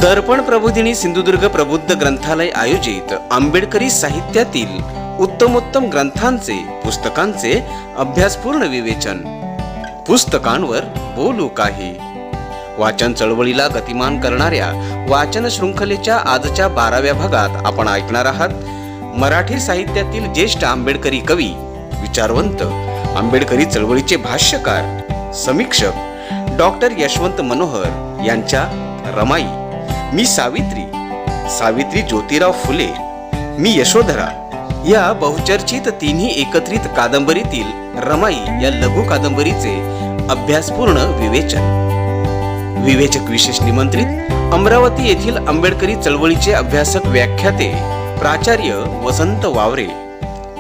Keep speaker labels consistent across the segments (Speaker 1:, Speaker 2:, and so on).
Speaker 1: दर्पण प्रबोधिनी सिंधुदुर्ग प्रबुद्ध ग्रंथालय आयोजित आंबेडकरी साहित्यातील उत्तमोत्तम ग्रंथांचे पुस्तकांचे अभ्यासपूर्ण विवेचन. पुस्तकांवर बोलू काही. वाचन चळवळीला गतिमान करणाऱ्या वाचन शृंखलेच्या आजच्या 12व्या भागात आपण ऐकणार आहात मराठी साहित्यातील ज्येष्ठ आंबेडकरी कवी, विचारवंत, आंबेडकरी चळवळीचे भाष्यकार, समीक्षक डॉक्टर यशवंत मनोहर यांच्या रमाई, मी सावित्री, सावित्री ज्योतिराव फुले, मी यशोधरा या बहुचर्चित तिन्ही एकत्रित कादंबरीतील रमाई या लघु कादंबरीचे अभ्यासपूर्ण विवेचन. विवेचक विशेष निमंत्रित अमरावती येथील आंबेडकरी चळवळीचे अभ्यासक व्याख्याते प्राचार्य वसंत वावरे.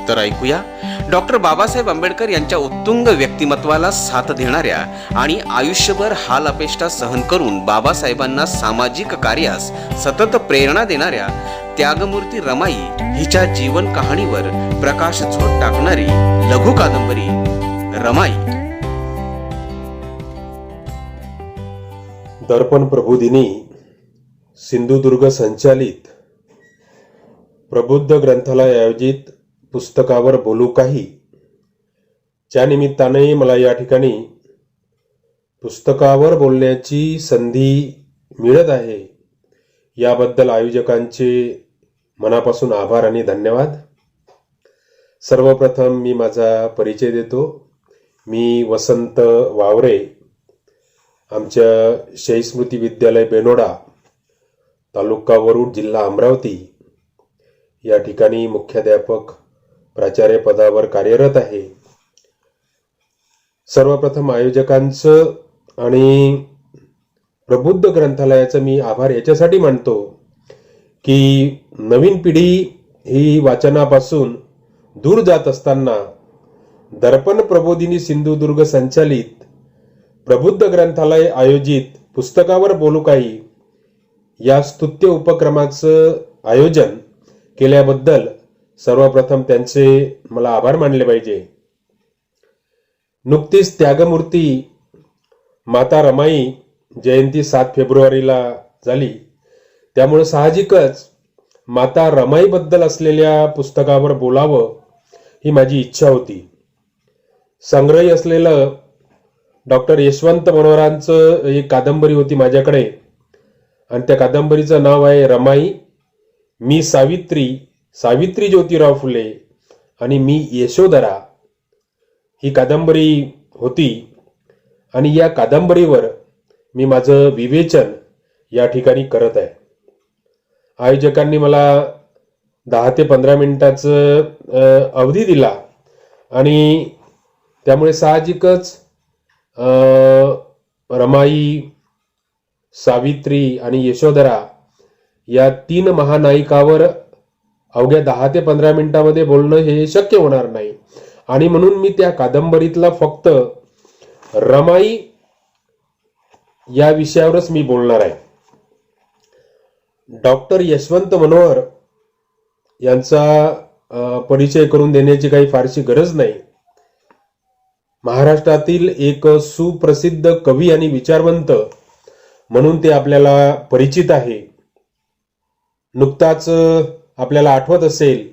Speaker 1: तर ऐकूया डॉक्टर बाबासाहेब आंबेडकर यांच्या उत्तुंग व्यक्तिमत्वाला साथ देणाऱ्या आणि आयुष्यभर हाल अपेष्टा सहन करून बाबासाहेबांना सामाजिक कार्यास सतत प्रेरणा देणाऱ्या त्यागमूर्ती रमाई हिच्या जीवन कहाणीवर प्रकाश झोत टाकणारी लघु कादंबरी रमाई.
Speaker 2: दर्पण प्रबोधिनी सिंधुदुर्ग संचालित प्रबुद्ध ग्रंथालय आयोजित पुस्तकावर बोलू काही, च्या निमित्ताने मला या ठिकाणी पुस्तकावर बोलण्याची संधी मिळत आहे. याबद्दल आयोजकांचे मनापासून आभार आणि धन्यवाद. सर्वप्रथम मी माझा परिचय देतो. मी वसंत वावरे, आमच्या शैस्मृती विद्यालय बेनोडा, तालुका वरुड, जिल्हा अमरावती या ठिकाणी मुख्याध्यापक प्राचार्य पदावर कार्यरत आहे. सर्वप्रथम आयोजकांचं आणि प्रबुद्ध ग्रंथालयाचं मी आभार याच्यासाठी मानतो की नवीन पिढी ही वाचनापासून दूर जात असताना दर्पण प्रबोधिनी सिंधुदुर्ग संचालित प्रबुद्ध ग्रंथालय आयोजित पुस्तकावर बोलू काही या स्तुत्य उपक्रमाचं आयोजन केल्याबद्दल सर्वप्रथम त्यांचे मला आभार मानले पाहिजे. नुकतीच त्यागमूर्ती माता रमाई जयंती 7 फेब्रुवारीला झाली. त्यामुळे साहजिकच माता रमाईबद्दल असलेल्या पुस्तकावर बोलावं ही माझी इच्छा होती. संग्रही असलेलं डॉक्टर यशवंत मनोहरांचं एक कादंबरी होती माझ्याकडे आणि त्या कादंबरीचं नाव आहे रमाई, मी सावित्री, सावित्री ज्योतिराव फुले आणि मी यशोधरा ही कादंबरी होती. आणि या कादंबरीवर मी माझं विवेचन या ठिकाणी करत आहे. आयोजकांनी मला 10 ते 15 मिनिटाचं अवधी दिला आणि त्यामुळे साहजिकच रमाई, सावित्री आणि यशोधरा या 3 महानायिकावर अवघ्या 10 ते 15 मिनिटांमध्ये बोलणं हे शक्य होणार नाही. आणि म्हणून मी त्या कादंबरीतला फक्त रमाई या विषयावरच मी बोलणार आहे. डॉक्टर यशवंत मनोहर यांचा परिचय करून देण्याची काही फारशी गरज नाही. महाराष्ट्रातील एक सुप्रसिद्ध कवी आणि विचारवंत म्हणून ते आपल्याला परिचित आहे. नुकताच आपल्याला आठवत असेल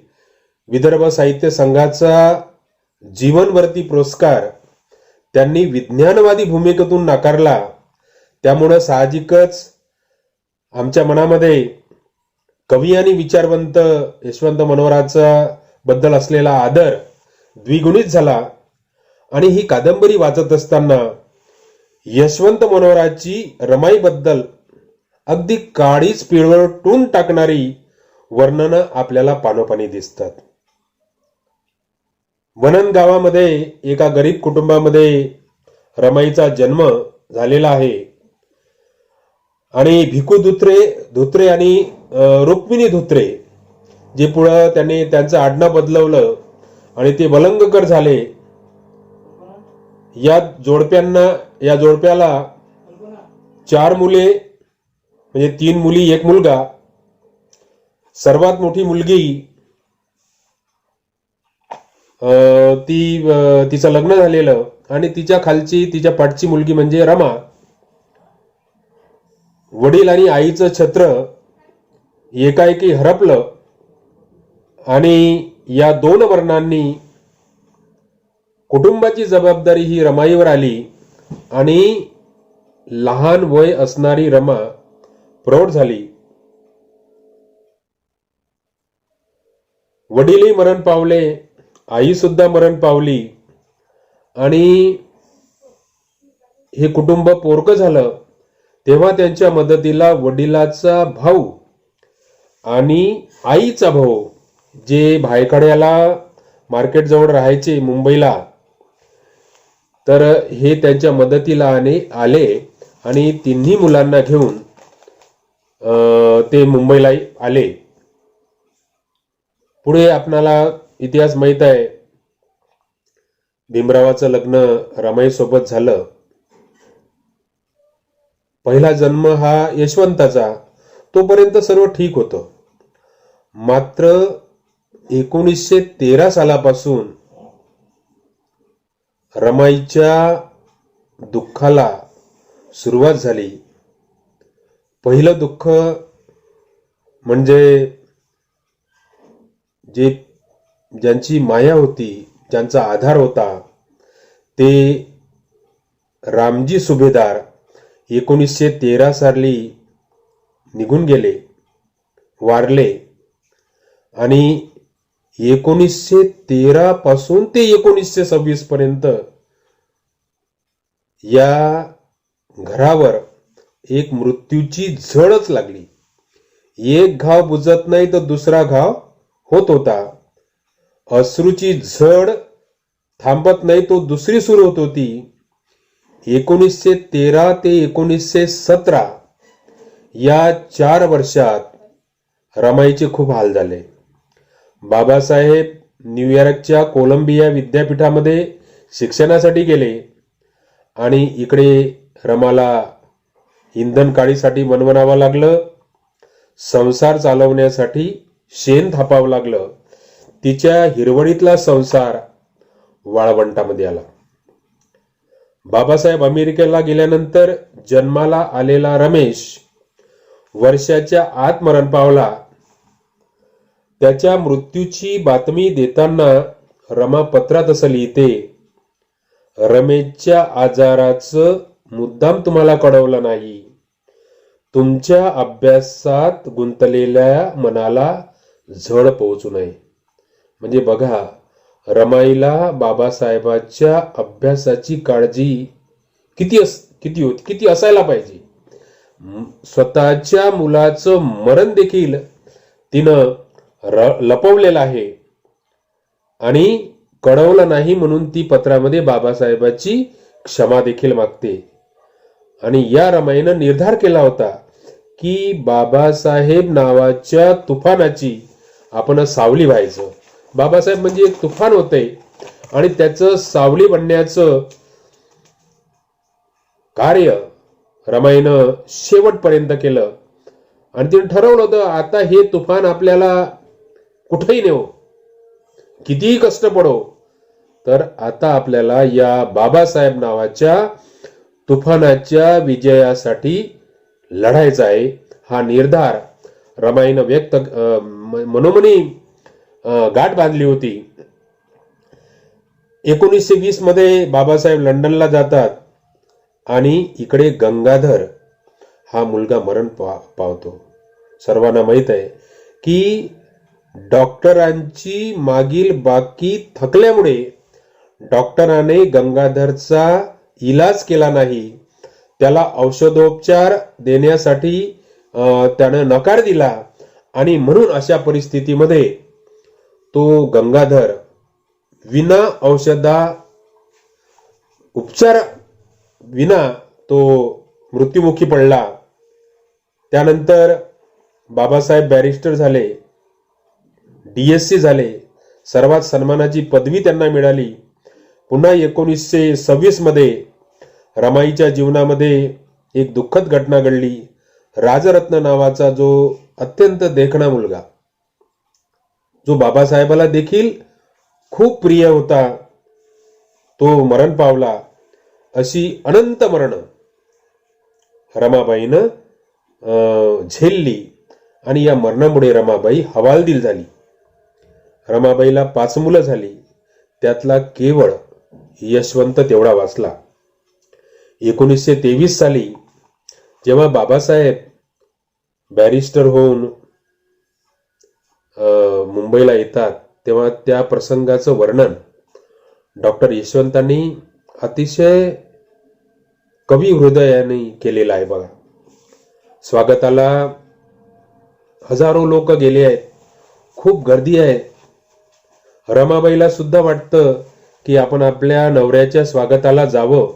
Speaker 2: विदर्भ साहित्य संघाचा जीवनवर्ती पुरस्कार त्यांनी विज्ञानवादी भूमिकेतून नाकारला. त्यामुळे साहजिकच आमच्या मनामध्ये कवी आणि विचारवंत यशवंत मनोहराचा बद्दल असलेला आदर द्विगुणित झाला. आणि ही कादंबरी वाचत असताना यशवंत मनोहराची रमाईबद्दल अगदी काळीच पिळवटून टाकणारी वर्णनं आपल्याला पानोपानी दिसतात. वनन गावामध्ये एका गरीब कुटुंबामध्ये रमाईचा जन्म झालेला आहे. आणि भिकू धोत्रे आणि रुक्मिणी धोत्रे जे पुढं त्यांनी त्यांचं आडनाव बदलवलं आणि ते वलंगकर झाले. या जोडप्याला 4 मुले म्हणजे 3 मुली 1 मुलगा. सर्वात मोठी मुलगी तिचं लग्न झालेलं आणि तिच्या खालची तिच्या पाठची मुलगी म्हणजे रमा. वडील आणि आईचं छत्र एकाएकी हरपलं आणि या दोन वर्णांनी कुटुंबाची जबाबदारी ही रमाईवर आली आणि लहान वय असणारी रमा प्रौढ झाली. वडीलही मरण पावले, आई सुद्धा मरण पावली आणि हे कुटुंब पोरकं झालं. तेव्हा त्यांच्या मदतीला वडिलाचा भाऊ आणि आईचा भाऊ, जे भायखळ्याला मार्केट जवळ राहायचे मुंबईला, तर हे त्यांच्या मदतीला आले आणि तिन्ही मुलांना घेऊन ते मुंबईला आले. पुढे आपणाला इतिहास माहित आहे. भीमरावाचं लग्न रमाई सोबत झालं. पहिला जन्म हा यशवंताचा, तोपर्यंत सर्व ठीक होतं. मात्र 1913 सालापासून रमाईच्या दुःखाला सुरुवात झाली. पहिलं दुःख म्हणजे ज्यांची माया होती, ज्यांचा आधार होता, ते रामजी सुभेदार 1913 साली निघून गेले, वारले. आणि 1913 पासून ते 1926 पर्यंत या घरावर एक मृत्यूची झळच लागली. एक घाव बुजत नाही तर दुसरा घाव होत होता. अश्रूची झड थांबत नाही तो दुसरी सुरू होत होती. 1913 ते 1917 या 4 वर्षात रमाईचे खूप हाल झाले. बाबासाहेब न्यूयॉर्कच्या कोलंबिया विद्यापीठामध्ये शिक्षणासाठी गेले आणि इकडे रमाला इंधन काढीसाठी मनवणावं लागलं. संसार चालवण्यासाठी शेण थापावं लागलं. तिच्या हिरवळीतला संसार वाळवंटामध्ये आला. बाबासाहेब अमेरिकेला गेल्यानंतर जन्माला आलेला रमेश वर्षाच्या आत मरण पावला. त्याच्या मृत्यूची बातमी देताना रमा पत्रात असं लिहिते, रमेशच्या आजाराचं मुद्दाम तुम्हाला कळवलं नाही. तुमच्या अभ्यासात गुंतलेल्या मनाला झळ पोहोचू नये. म्हणजे बघा, रमाईला बाबासाहेबांच्या अभ्यासाची काळजी किती असायला पाहिजे. स्वतःच्या मुलाचं मरण देखील तिनं लपवलेलं आहे आणि कळवलं नाही म्हणून ती पत्रामध्ये बाबासाहेबांची क्षमा देखील मागते. आणि या रमाईनं निर्धार केला होता की बाबासाहेब नावाच्या तुफानाची आपण सावली व्हायचं. बाबासाहेब म्हणजे एक तुफान होते आणि त्याचं सावली बनण्याचं कार्य रमाईनं शेवटपर्यंत केलं. आणि तिने ठरवलं होतं, आता हे तुफान आपल्याला कुठेही नेऊ, कितीही कष्ट पडो, तर आता आपल्याला या बाबासाहेब नावाच्या तुफानाच्या विजयासाठी लढायचा आहे. हा निर्धार रमाईनं मनोमनी गाठ बांधली होती. 1920 मध्ये बाबासाहेब लंडनला जातात आणि इकडे गंगाधर हा मुलगा मरण पावतो. सर्वांना माहित आहे की डॉक्टरांची मागील बाकी थकल्यामुळे डॉक्टराने गंगाधरचा इलाज केला नाही. त्याला औषधोपचार देण्यासाठी त्यानं नकार दिला आणि म्हणून अशा परिस्थितीमध्ये तो गंगाधर विना उपचार विना तो मृत्युमुखी पडला. त्यानंतर बाबासाहेब बॅरिस्टर झाले, DSc झाले, सर्वात सन्मानाची पदवी त्यांना मिळाली. पुन्हा 1926 मध्ये रमाईच्या जीवनामध्ये एक दुःखद घटना घडली. राजरत्न नावाचा जो अत्यंत देखणा मुलगा, जो बाबासाहेबाला देखील खूप प्रिय होता, तो मरण पावला. अशी अनंत मरण रमाबाईनं झेलली आणि या मरणामुळे रमाबाई हवालदिल झाली. रमाबाईला 5 मुलं झाली. त्यातला केवळ यशवंत तेवढा वाचला. 1923 साली जेव्हा बाबासाहेब बॅरिस्टर होऊन मुंबईला येतात तेव्हा त्या प्रसंगाचं वर्णन डॉक्टर यशवंतांनी अतिशय कवी हृदयाने केलेलं आहे बघा. स्वागताला हजारो लोक गेले आहेत, खूप गर्दी आहे. रमाबाईला सुद्धा वाटतं की आपण आपल्या नवऱ्याच्या स्वागताला जावं,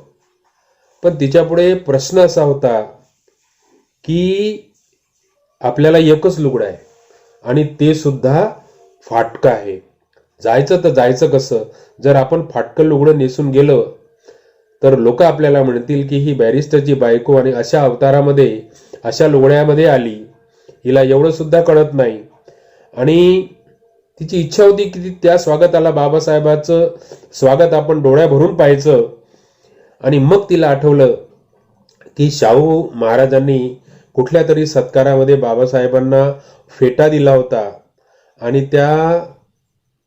Speaker 2: पण तिच्यापुढे प्रश्न असा होता की आपल्याला एकच लुगडं आहे आणि ते सुद्धा फाटकं आहे. जायचं तर जायचं कसं? जर आपण फाटकं लुगडं नेसून गेलो तर लोक आपल्याला म्हणतील की ही बॅरिस्टरची बायको आणि अशा अवतारामध्ये अशा लुगड्यामध्ये आली, हिला एवढं सुद्धा कळत नाही. आणि तिची इच्छा होती की त्या स्वागताला बाबासाहेबाचं स्वागत आपण डोळ्या भरून पाहायचं. आणि मग तिला आठवलं की शाहू महाराजांनी कुठल्या तरी सत्कारामध्ये बाबासाहेबांना फेटा दिला होता आणि त्या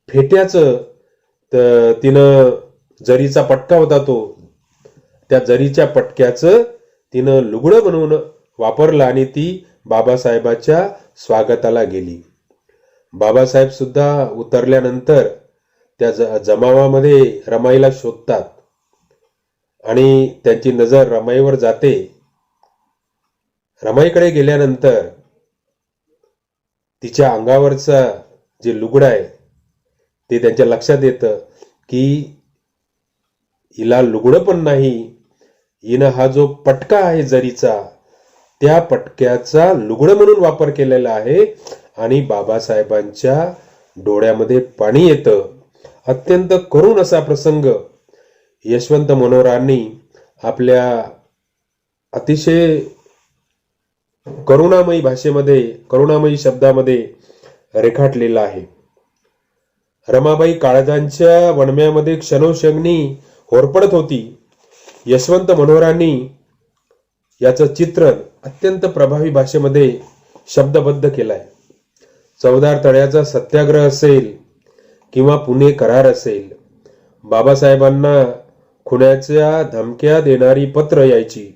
Speaker 2: फेट्याचं तिनं जरीचा पटका होता, त्या जरीच्या पटक्याचं तिनं लुगडं बनवून वापरलं आणि ती बाबासाहेबाच्या स्वागताला गेली. बाबासाहेब सुद्धा उतरल्यानंतर त्या जमावामध्ये रमाईला शोधतात आणि त्यांची नजर रमाईवर जाते. रमाईकडे गेल्यानंतर तिच्या अंगावरचा जे लुगडं आहे ते त्यांच्या लक्षात येतं की हिला लुगडं पण नाही, हिनं हा जो पटका आहे जरीचा त्या पटक्याचा लुगडं म्हणून वापर केलेला आहे. आणि बाबासाहेबांच्या डोळ्यामध्ये पाणी येतं. अत्यंत करुण असा प्रसंग यशवंत मनोहरांनी आपल्या अतिशय करुणामयी भाषेमध्ये, करुणामयी शब्दामध्ये रेखाटलेला आहे. रमाबाई काळजांच्या वणम्यामध्ये क्षणोक्षणी होरपडत होती. यशवंत मनोहरांनी याचं चित्रण अत्यंत प्रभावी भाषेमध्ये शब्दबद्ध केलाय. चवदार तळ्याचा सत्याग्रह असेल किंवा पुणे करार असेल, बाबासाहेबांना खुनाच्या धमक्या देणारी पत्र यायची.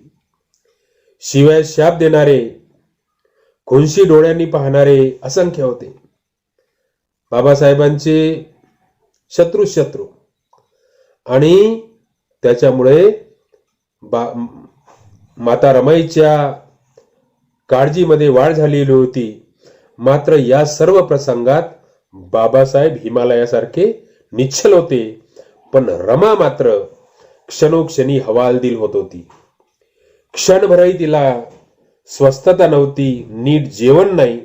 Speaker 2: शिवाय शाप देणारे, खुनशी डोळ्यांनी पाहणारे असंख्य होते. बाबासाहेबांचे शत्रू आणि त्याच्यामुळे माता रमाईच्या काळजीमध्ये वाढ झालेली होती. मात्र या सर्व प्रसंगात बाबासाहेब हिमालयासारखे निश्चल होते, पण रमा मात्र क्षणोक्षणी हवालदिल होत होती. क्षणभरही तिला स्वस्थता नव्हती. नीट जेवण नाही,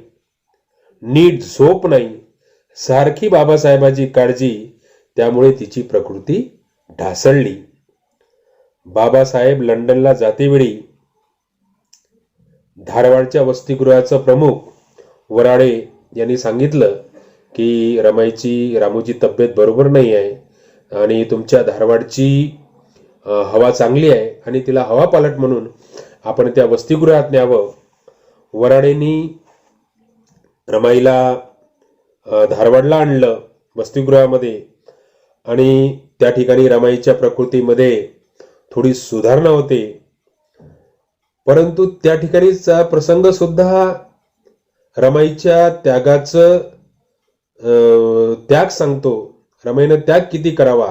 Speaker 2: नीट झोप नाही, सारखी बाबासाहेबाची काळजी. त्यामुळे तिची प्रकृती ढासळली. बाबासाहेब लंडनला जातेवेळी धारवाडच्या वसतिगृहाचा प्रमुख वराडे यांनी सांगितलं की रामूची तब्येत बरोबर नाही आहे आणि तुमच्या धारवाडची हवा चांगली आहे आणि तिला हवा पालट म्हणून आपण त्या वसतिगृहात न्यावं. वराडेंनी रमाईला धारवाडला आणलं वसतिगृहामध्ये आणि त्या ठिकाणी रमाईच्या प्रकृतीमध्ये थोडी सुधारणा होते. परंतु त्या ठिकाणीचा प्रसंग सुद्धा रमाईच्या त्यागाचं त्याग सांगतो. रमाईनं त्याग किती करावा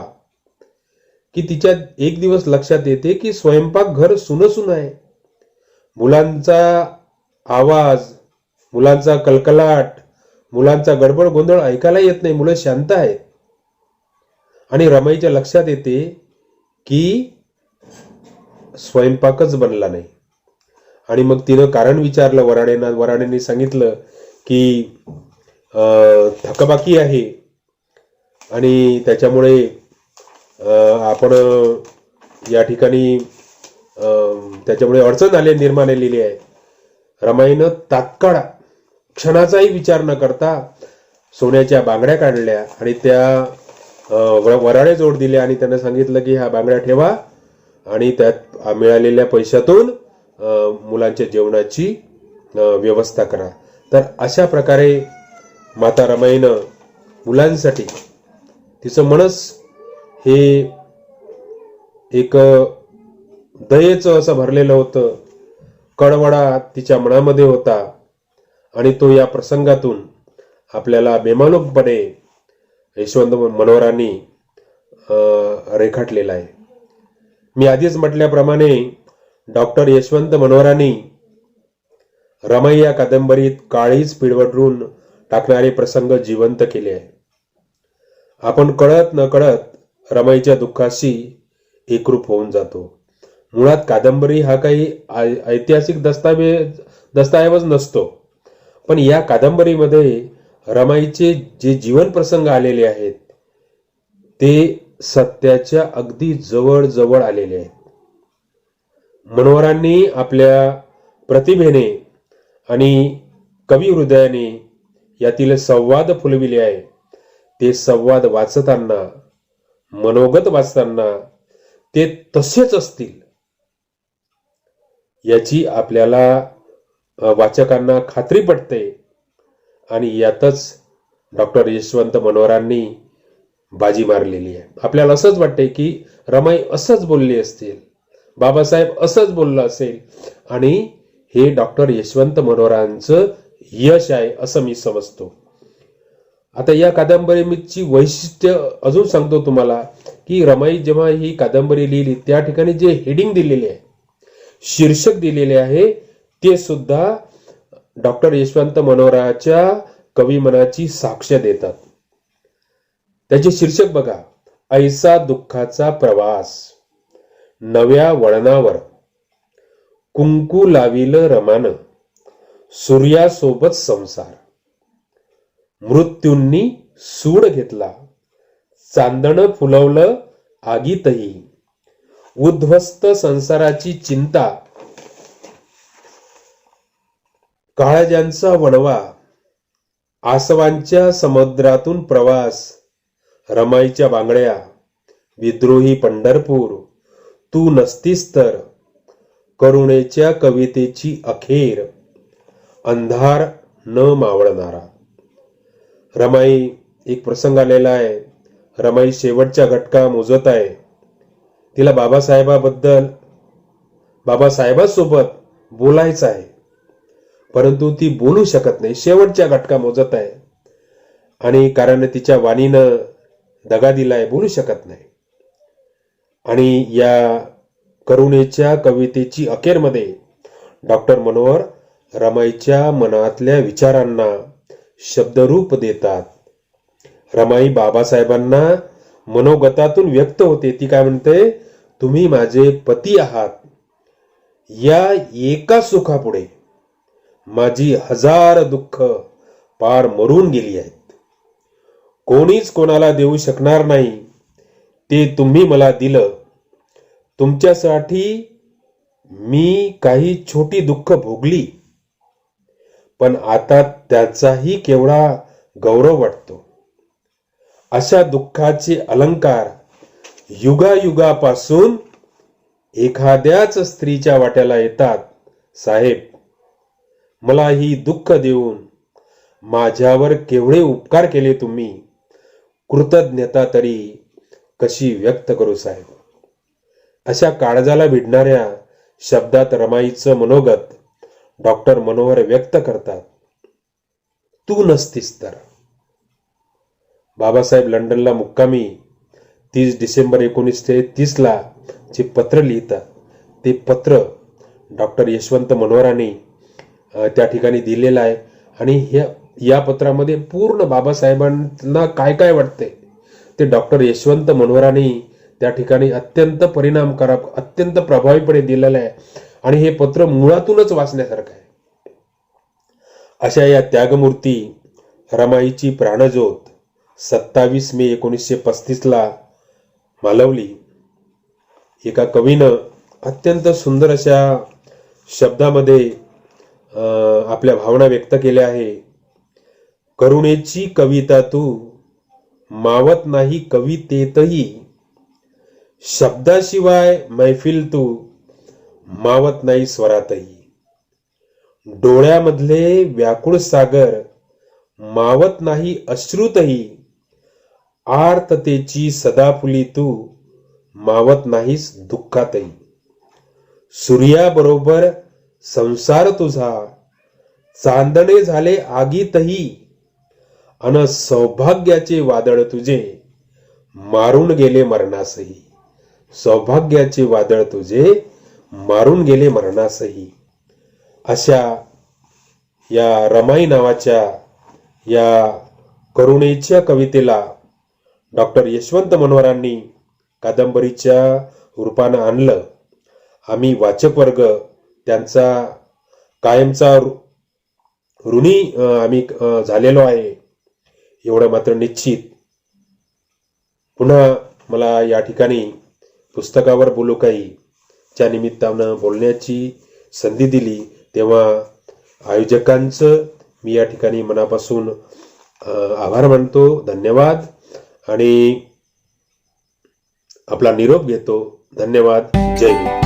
Speaker 2: की तिच्या एक दिवस लक्षात येते की स्वयंपाकघर सुन आहे. मुलांचा आवाज, मुलांचा कलकलाट, मुलांचा गडबड गोंधळ ऐकायला येत नाही. मुलं शांत आहेत. आणि रमाईच्या लक्षात येते की स्वयंपाकच बनला नाही. आणि मग तिनं कारण विचारलं वराडेंना. वराडेंनी सांगितलं की थकबाकी आहे आणि त्याच्यामुळे आपण या ठिकाणी त्याच्यामुळे अडचण निर्माण आलेली आहे. रमाईनं तात्काळ क्षणाचाही विचार न करता सोन्याच्या बांगड्या काढल्या आणि त्या वराडे जोड दिल्या आणि त्यांना सांगितलं की ह्या बांगड्या ठेवा आणि त्यात मिळालेल्या पैशातून मुलांच्या जेवणाची व्यवस्था करा. तर अशा प्रकारे माता रमाईनं मुलांसाठी तिचं मनस हे एक दयेचं असं भरलेलं होतं. कळवळा तिच्या मनामध्ये होता आणि तो या प्रसंगातून आपल्याला बेमालूमपणे यशवंत मनोहरांनी रेखाटलेला आहे. मी आधीच म्हटल्याप्रमाणे डॉक्टर यशवंत मनोहरांनी रमाई या कादंबरीत काळीच पिळवटून टाकणारे प्रसंग जिवंत केले आहे. आपण कळत न कळत रमाईच्या दुःखाशी एकरूप होऊन जातो. मुळात कादंबरी हा काही ऐतिहासिक दस्तऐवज नसतो, पण या कादंबरीमध्ये रमाईचे जे जीवन प्रसंग आलेले आहेत ते सत्याच्या अगदी जवळ जवळ आलेले आहेत. मनोहरांनी आपल्या प्रतिभेने आणि कवी हृदयाने यातील संवाद फुलविले आहे. ते संवाद वाचताना, मनोगत वाचताना ते तसेच असतील याची आपल्याला वाचकांना खात्री पटते. आणि यातच डॉक्टर यशवंत मनोहरांनी बाजी मारलेली आहे. आपल्याला असंच वाटते की रमाई असंच बोलली असतील, बाबासाहेब असंच बोललं असेल आणि हे डॉक्टर यशवंत मनोहरांचं यश आहे असं मी समजतो. आता या कादंबरीची वैशिष्ट्य अजून सांगतो तुम्हाला की रमाई जेव्हा ही कादंबरी लिहिली त्या ठिकाणी जे हेडिंग दिलेले आहे, शीर्षक दिलेले आहे, ते सुद्धा डॉक्टर यशवंत मनोहराच्या कविमनाची साक्ष देतात. त्याचे शीर्षक बघा, ऐसा दुःखाचा प्रवास, नव्या वळणावर, कुंकू लाविल रमान, सूर्यासोबत संसार, मृत्यूंनी सूड घेतला, चांदणं फुलवलं आगीतही, उद्ध्वस्त संसाराची चिंता, काळजांचा वणवा, आसवांच्या समुद्रातून प्रवास, रमाईच्या बांगड्या, विद्रोही पंढरपूर, तू नसतीस तर, करुणेच्या कवितेची अखेर, अंधार न मावळणारा. रमाई एक प्रसंग आलेला आहे. रमाई शेवटच्या घटका मोजत आहे. तिला बाबासाहेबांसोबत बोलायचं आहे, परंतु ती बोलू शकत नाही. शेवटच्या घटका मोजत आहे आणि कारण तिच्या वाणीनं दगा दिलाय, बोलू शकत नाही. आणि या करुणेच्या कवितेची अखेरमध्ये डॉक्टर मनोहर रमाईच्या मनातल्या विचारांना शब्दरूप देतात. रमाई बाबासाहेबांना मनोगतातून व्यक्त होते. ती काय म्हणते, तुम्ही माझे पती आहात. या एका सुखापुढे माझी 1000 दुःख पार मरून गेली आहेत. कोणीच कोणाला देऊ शकणार नाही ते तुम्ही मला दिलं. तुमच्यासाठी मी काही छोटी दुःख भोगली, पण आता त्याचाही केवढा गौरव वाटतो. अशा दुःखाचे अलंकार युगायुगापासून एखाद्याच स्त्रीच्या वाट्याला येतात. साहेब, मला ही दुःख देऊन माझ्यावर केवढे उपकार केले तुम्ही. कृतज्ञता तरी कशी व्यक्त करू साहेब. अशा काळजाला भिडणाऱ्या शब्दात रमाईचं मनोगत डॉक्टर मनोहर व्यक्त करतात. तू नसतीस तर. बाबासाहेब लंडनला मुक्कामी 30 डिसेंबर 1930 जे पत्र लिहितात, ते पत्र डॉक्टर यशवंत मनोहरांनी त्या ठिकाणी दिलेलं आहे. आणि या पत्रामध्ये पूर्ण बाबासाहेबांना काय काय वाटते ते डॉक्टर यशवंत मनोहरांनी त्या ठिकाणी अत्यंत परिणामकारक, अत्यंत प्रभावीपणे दिलेलं आहे. आणि हे पत्र मुळातूनच वाचण्यासारखं आहे. अशा या त्यागमूर्ती रमाईची प्राणज्योत 27 मे 1935 मालवली. एका कवीनं अत्यंत सुंदर अशा शब्दामध्ये आपल्या भावना व्यक्त केल्या आहे. करुणेची कविता तू, मावत नाही कवितेतही, शब्दाशिवाय मैफिल तू, मावत नाही स्वरातही. डोळ्यामधले व्याकुळ सागर मावत नाही अश्रुतही, आर्ततेची सदाफुली तू मावत नाहीस दुःखातही. सूर्याबरोबर संसार तुझा चांदणे झाले आगीतही, अन सौभाग्याचे वादळ तुझे मारून गेले मरणासही. सौभाग्याचे वादळ तुझे मारून गेले मरणासही. अशा या रमाई नावाच्या या करुणेच्या कवितेला डॉक्टर यशवंत मनोहरांनी कादंबरीच्या रूपानं आणलं. आम्ही वाचक वर्ग त्यांचा कायमचा ऋणी आम्ही झालेलो आहे एवढं मात्र निश्चित. पुन्हा मला या ठिकाणी पुस्तकावर बोलू काही च्या निमित्तानं बोलण्याची संधी दिली तेव्हा आयोजकांचं मी या ठिकाणी मनापासून आभार मानतो. धन्यवाद आणि आपला निरोप घेतो. धन्यवाद. जय हिंद.